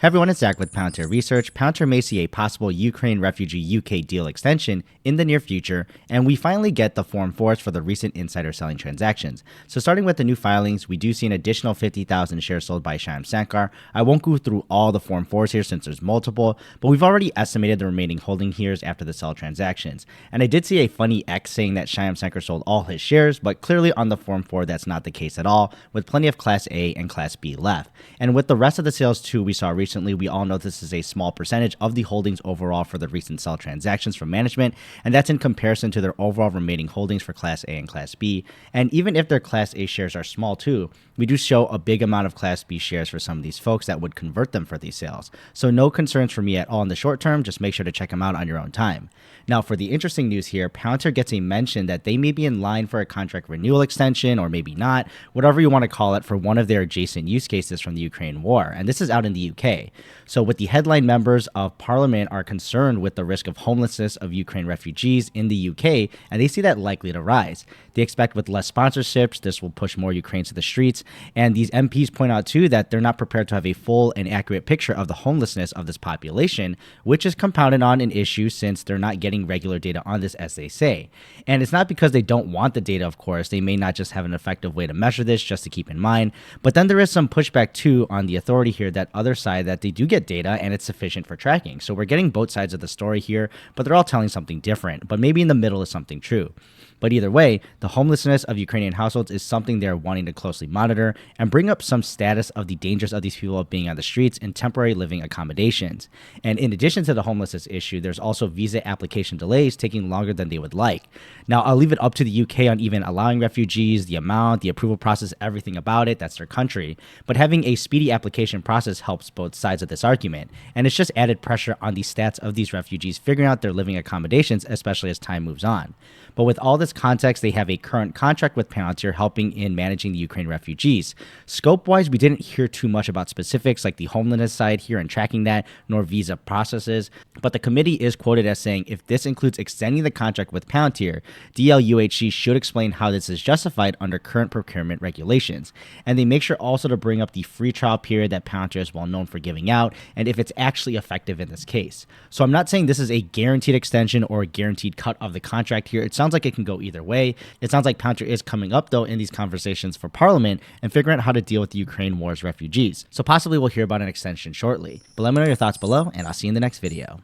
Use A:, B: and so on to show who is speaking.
A: Hey everyone, it's Zach with Palantir Research. Palantir may see a possible Ukraine refugee UK deal extension in the near future, and we finally get the Form 4s for the recent insider selling transactions. So starting with the new filings, we do see an additional 50,000 shares sold by Shyam Sankar. I won't go through all the Form 4s here since there's multiple, but we've already estimated the remaining holding here after the sell transactions. And I did see a funny X saying that Shyam Sankar sold all his shares, but clearly on the Form 4 that's not the case at all, with plenty of Class A and Class B left. And with the rest of the sales too we saw recently, we all know this is a small percentage of the holdings overall for the recent sell transactions from management, and that's in comparison to their overall remaining holdings for Class A and Class B. And even if their Class A shares are small too, we do show a big amount of Class B shares for some of these folks that would convert them for these sales. So no concerns for me at all in the short term, just make sure to check them out on your own time. Now for the interesting news here, Palantir gets a mention that they may be in line for a contract renewal extension, or maybe not, whatever you want to call it, for one of their adjacent use cases from the Ukraine war, and this is out in the UK. So with the headline, members of parliament are concerned with the risk of homelessness of Ukraine refugees in the UK, and they see that likely to rise. They expect with less sponsorships, this will push more Ukrainians to the streets, and these MPs point out too that they're not prepared to have a full and accurate picture of the homelessness of this population, which is compounded on an issue since they're not getting regular data on this, as they say. And it's not because they don't want the data, of course. They may not just have an effective way to measure this, just to keep in mind. But then there is some pushback too on the authority here, that other side, that they do get data and it's sufficient for tracking. So we're getting both sides of the story here, but they're all telling something different. But maybe in the middle is something true. But either way, the homelessness of Ukrainian households is something they're wanting to closely monitor and bring up some status of the dangers of these people being on the streets in temporary living accommodations. And in addition to the homelessness issue, there's also visa application delays taking longer than they would like. Now, I'll leave it up to the UK on even allowing refugees, the amount, the approval process, everything about it. That's their country. But having a speedy application process helps both sides of this argument. And it's just added pressure on the stats of these refugees figuring out their living accommodations, especially as time moves on. But with all this context, they have a current contract with Palantir helping in managing the Ukraine refugees. Scope-wise, we didn't hear too much about specifics like the homelessness side here and tracking that, nor visa processes. But the committee is quoted as saying, if this includes extending the contract with Palantir, DLUHC should explain how this is justified under current procurement regulations. And they make sure also to bring up the free trial period that Palantir is well known for giving out, and if it's actually effective in this case. So I'm not saying this is a guaranteed extension or a guaranteed cut of the contract here. It sounds like it can go either way. It sounds like Palantir is coming up though in these conversations for Parliament and figuring out how to deal with the Ukraine war's refugees. So possibly we'll hear about an extension shortly. But let me know your thoughts below, and I'll see you in the next video.